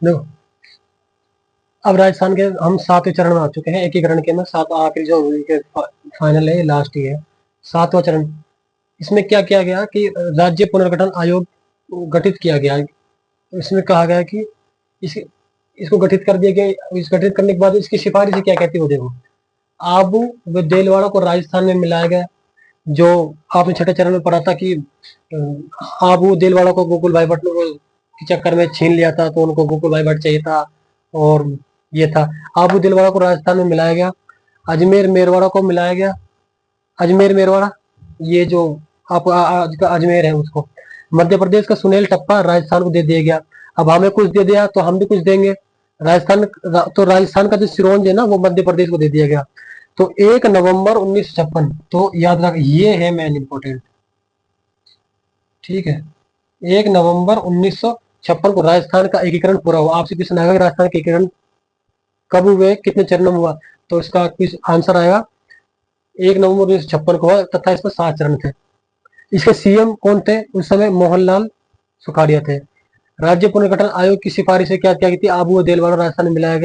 देखो, अब राजस्थान के हम 7वें चरण में आ चुके हैं, एकीकरण के अंदर 7 आखिरी जो फाइनल है, लास्ट ही है, 7वां चरण। इसमें क्या किया गया कि राज्य पुनर्गठन आयोग गठित किया गया। इसमें कहा गया कि इस इसको गठित कर दिया गया। इस गठित करने के बाद इसकी सिफारिश क्या कहती है वो देखो। आबू व देलवाड़ा को राजस्थान में मिलाया गया। जो आपने छठे चरण में पढ़ा था कि आबू देलवाड़ा को गोकुल भाई भट्ट के चक्कर में छीन लिया था, तो उनको गोकुल भाई भट्ट चाहिए था, और ये था। आबू देलवाड़ा को राजस्थान में मिलाया गया। अजमेर मेरवाड़ा को मिलाया गया। अजमेर मेरवाड़ा, ये जो आप आज का अजमेर है, उसको मध्य प्रदेश का सुनील टप्पा राजस्थान को दे दिया गया। अब हमें कुछ दे दिया तो हम भी कुछ देंगे। राजस्थान तो राजस्थान का जो सिरोंज है ना, वो मध्य प्रदेश को दे दिया गया। तो 1 नवंबर 1956, तो याद रख, ये है मेन इंपॉर्टेंट। ठीक है, 1 नवंबर 1956 को राजस्थान का एकीकरण पूरा हुआ। आपसे क्वेश्चन आएगा राजस्थान का एकीकरण कब हुए, कितने चरणों में हुआ, तो इसका आंसर आएगा 1 नवंबर 1956 को हुआ, तथा इसमें 7 चरण थे। इसके सीएम कौन थे उस समय? मोहनलाल सुखाड़िया थे। राज्य पुनर्गठन आयोग की सिफारिश से क्या क्या की थी? आबू और देलवाड़ा राजस्थान में मिलाया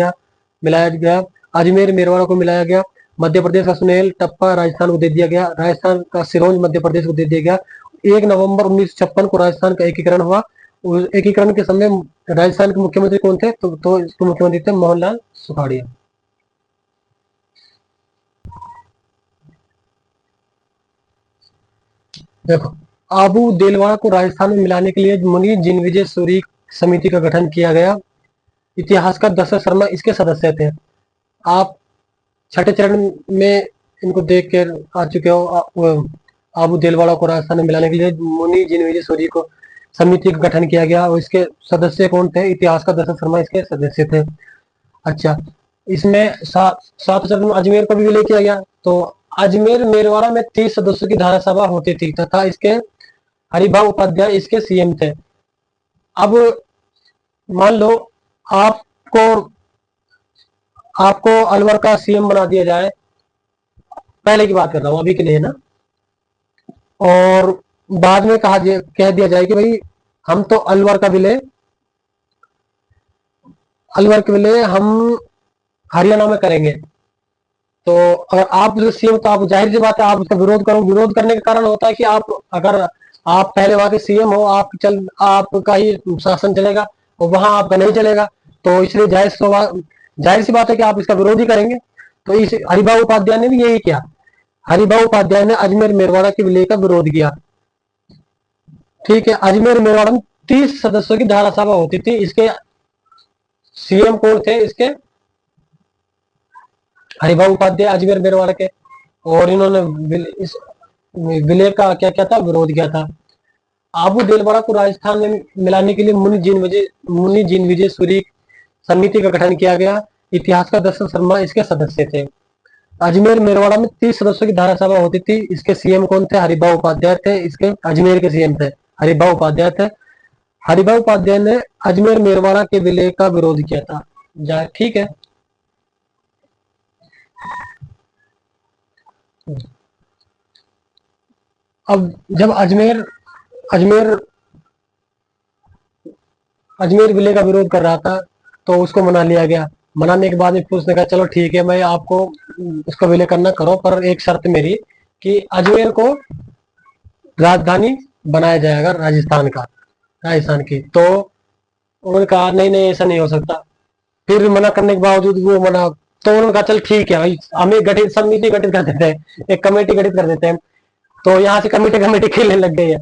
गया। अजमेर मेरवाड़ा को मिलाया गया। मध्य प्रदेश का सुनील टप्पा राजस्थान को दे दिया गया। राजस्थान का सिरोंज मध्य प्रदेश को दे दिया गया। 1 नवंबर 1956 को राजस्थान का एकीकरण हुआ। एकीकरण के समय राजस्थान के मुख्यमंत्री कौन थे? तो इसके मुख्यमंत्री थे मोहनलाल सुखाड़िया। देखो, आबू देलवाड़ा को राजस्थान में मिलाने के लिए मुनि जिनविजय सूरी समिति का गठन किया गया। इतिहासकार दशरथ शर्मा इसके सदस्य थे। आप छठे चरण में इनको देख कर आ चुके हो। आबू देलवाड़ा को राजस्थान में मिलाने के लिए मुनि जिनविजय सूरी को समिति का गठन किया गया, और इसके सदस्य कौन थे? इतिहासकार दशरथ शर्मा इसके सदस्य थे। अच्छा, इसमें सात चरण में अजमेर का भी विलय किया गया। तो अजमेर मेरवाड़ा में 30 सदस्यों की धारा सभा होती थी, तथा इसके हरिभाऊ उपाध्याय इसके सीएम थे। अब मान लो आपको आपको अलवर का सीएम बना दिया जाए, पहले की बात कर रहा हूँ, अभी के लिए ना, और बाद में कह दिया जाए कि भाई हम तो अलवर के विलय हम हरियाणा में करेंगे। तो अगर आप जो सीएम, तो आप जाहिर सी बात है आप उसका विरोध करो। विरोध करने का कारण होता है कि अगर आप पहले वहां के सीएम हो, आपका ही शासन चलेगा और वहां आपका नहीं चलेगा, तो इसलिए जाहिर सी बात है कि आप इसका विरोध ही करेंगे। तो इस हरिभाऊ उपाध्याय ने भी यही किया। हरिभाऊ उपाध्याय ने अजमेर मेरवाड़ा के विलय का विरोध किया। ठीक है, अजमेर मेरवाड़ा में 30 सदस्यों की धारा सभा होती थी। इसके सीएम कौन थे? इसके हरिभाऊ उपाध्याय अजमेर मेरवाड़ा के। और इन्होंने इस विलय का क्या क्या था, विरोध किया था। आबू देलवाड़ा को राजस्थान में मिलाने के लिए मुनि जिन विजय सूरी समिति का गठन किया गया। इतिहासकार दशरथ शर्मा इसके सदस्य थे। अजमेर मेरवाड़ा में 30 सदस्यों की धारा सभा होती थी। इसके सीएम कौन थे? हरिभाऊ उपाध्याय थे। इसके अजमेर के सीएम थे हरिभाऊ उपाध्याय थे। हरिभाऊ उपाध्याय ने अजमेर मेरवाड़ा के विलय का विरोध किया था। ठीक है, अब जब अजमेर अजमेर विलय का विरोध कर रहा था, तो उसको मना लिया गया। मनाने के बाद में फिर उसने कहा चलो ठीक है, मैं आपको उसका विलय करना करो, पर एक शर्त मेरी कि अजमेर को राजधानी बनाया जाएगा राजस्थान की। तो उन्होंने कहा नहीं नहीं, ऐसा नहीं हो सकता। फिर मना करने के बावजूद वो मना, तो उन्होंने कहा चल ठीक है भाई, हमें गठित समिति गठित कर देते हैं, एक कमेटी गठित कर देते हैं। तो यहाँ से कमेटी कमेटी खेलने लग गई है।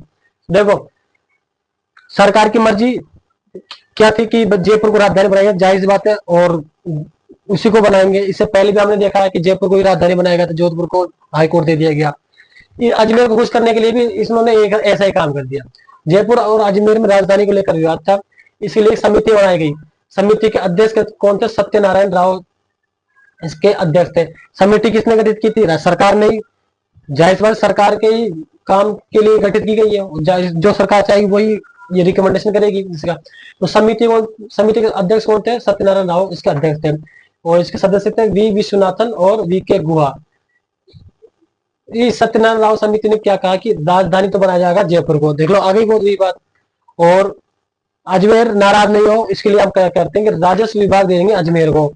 देखो, सरकार की मर्जी क्या थी कि जयपुर को राजधानी बनाएगा, जाहिर सी बात है, और उसी को बनाएंगे। इससे पहले भी हमने देखा है कि जयपुर को ही राजधानी बनाया गया था, जोधपुर को हाईकोर्ट दे दिया गया। अजमेर को खुश करने के लिए भी इन्होंने एक ऐसा ही काम कर दिया। जयपुर और अजमेर में राजधानी को लेकर विवाद था, इसलिए समिति बनाई गई। समिति के अध्यक्ष कौन थे? सत्यनारायण राव इसके अध्यक्ष थे। समिति किसने गठित की थी? सरकार ने। जाहिर सी बात, सरकार के ही काम के लिए गठित की गई है। जो सरकार चाहेगी वही ये रिकमेंडेशन करेगी इसका। तो समिति के अध्यक्ष कौन थे? सत्यनारायण राव इसके अध्यक्ष थे। और इसके सदस्य थे वी विश्वनाथन और वी के गुहा। इस सत्यनारायण राव समिति ने क्या कहा कि राजधानी तो बनाया जाएगा जयपुर को। देख लो, आगे बहुत हुई बात। और अजमेर नाराज नहीं हो, इसके लिए हम क्या करते हैं कि राजस्व विभाग दे देंगे अजमेर को।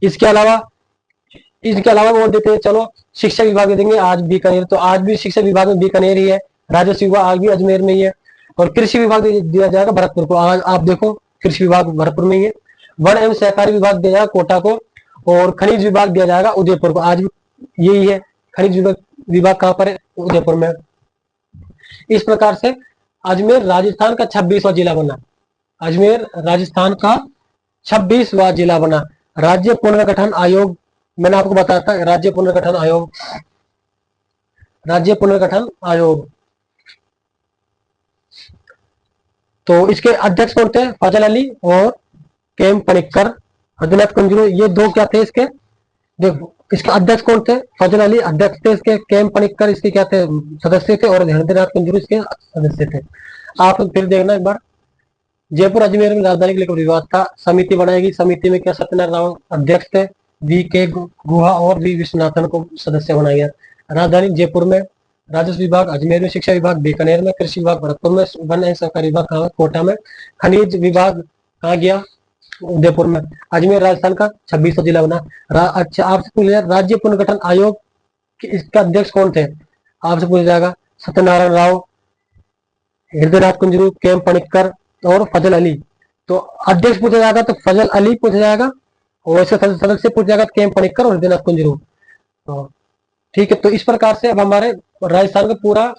इसके अलावा बोल देते हैं चलो शिक्षा विभाग दे देंगे आज बीकानेर, तो आज भी शिक्षा विभाग में बीकानेर ही है, राजस्व विभाग आज भी अजमेर में ही है। और कृषि विभाग दिया जाएगा भरतपुर को, आज आप देखो कृषि विभाग भरतपुर में ही है। वन एवं सहकारी विभाग दिया जाएगा कोटा को, और खनिज विभाग दिया जाएगा उदयपुर को, आज भी यही है। खनिज विभाग कहाँ पर है? उदयपुर में। इस प्रकार से अजमेर राजस्थान का 26वां जिला बना। अजमेर राजस्थान का 26वां जिला बना। राज्य पुनर्गठन आयोग, मैंने आपको बताया था राज्य पुनर्गठन आयोग, राज्य पुनर्गठन आयोग। तो इसके अध्यक्ष कौन थे? फजल अली और केएम पनिक्कर, हरदीनाथ कुंजरू, ये दो क्या थे इसके? देखो इसके अध्यक्ष कौन थे? फजल अली अध्यक्ष थे इसके, केएम पनिक्कर इसके क्या थे? सदस्य थे, और हरदीनाथ कुंजरू इसके सदस्य थे। आप फिर देखना एक बार। जयपुर अजमेर में राजधानी के लिए विवाद था, समिति बनाएगी, समिति में क्या सत्यनारायण राव अध्यक्ष थे, वी के गुहा और वी विश्वनाथन को सदस्य बनाया गया। राजधानी जयपुर में, राजस्व विभाग अजमेर में, शिक्षा विभाग बीकानेर में, कृषि विभाग भरतपुर में, वन एवं सहकारी विभाग कहाँ? कोटा में, खनिज विभाग कहाँ गया? उदयपुर में। अजमेर राजस्थान का 26वां जिला बना। अच्छा आपसे पूछ लिया राज्य पुनर्गठन आयोग इसका अध्यक्ष कौन थे? आपसे पूछा जाएगा सत्यनारायण राव, हृदयनाथ कुंजरू, केएम पनिक्कर और फजल अली। तो अध्यक्ष पूछा जाएगा तो फजल अली पूछा जाएगा, और इसका सदस्य पूछा जाएगा केएम पनिक्कर और हृदयनाथ कुंजरू। तो ठीक है, तो इस प्रकार से अब हमारे राजस्थान का पूरा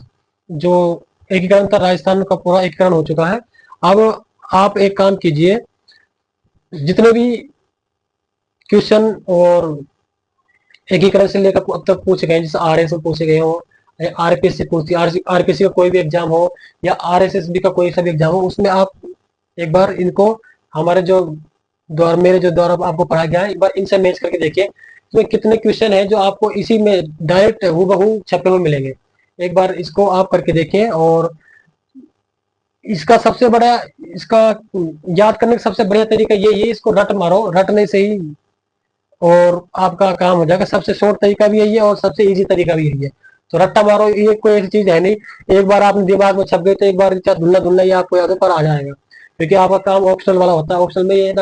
जो एकीकरण था, राजस्थान का पूरा एकीकरण हो चुका है। अब आप एक काम कीजिए, जितने भी क्वेश्चन और एकीकरण से लेकर अब तक पूछे गए, जैसे आरएस से पूछे गए हो, आरपीएससी पूछती है, आरपीएससी का कोई भी एग्जाम हो या आरएसएसबी का कोई सा भी एग्जाम हो, उसमें आप एक बार इनको हमारे जो द्वारा मेरे जो द्वारा आपको पढ़ा गया है, एक बार इनसे मैच करके देखिए इसमें कितने क्वेश्चन है जो आपको इसी में डायरेक्ट हूबहू छपे हुए मिलेंगे। एक बार इसको आप करके देखिए, और इसका सबसे बड़ा, इसका याद करने का सबसे बढ़िया तरीका ये है, इसको रट मारो, रटने से ही और आपका काम हो जाएगा। सबसे शॉर्ट तरीका भी यही है और सबसे इजी तरीका भी यही है। तो रट्टा मारो, ये कोई ऐसी चीज है नहीं, एक बार आपने दिमाग में छप गए तो एक बार धुलना धुलना ही आपको याद पर आ जाएगा, क्योंकि आपका काम ऑप्शनल वाला होता है। ऑप्शनल में ये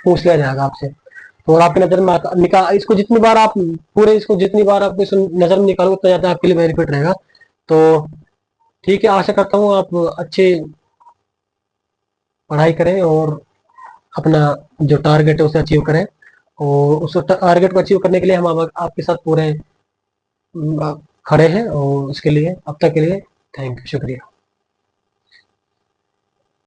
पूछ लिया जाएगा आपसे, तो और आपकी नजर में निकाल इसको जितनी बार आप पूरे इसको जितनी बार आप नजर में निकालो उतना ज्यादा आपके लिए बेनिफिट रहेगा। तो ठीक है, आशा करता हूँ आप अच्छे पढ़ाई करें और अपना जो टारगेट है उसे अचीव करें, और उस टारगेट को अचीव करने के लिए हम आपके साथ पूरे खड़े हैं, और उसके लिए अब तक के लिए थैंक यू, शुक्रिया।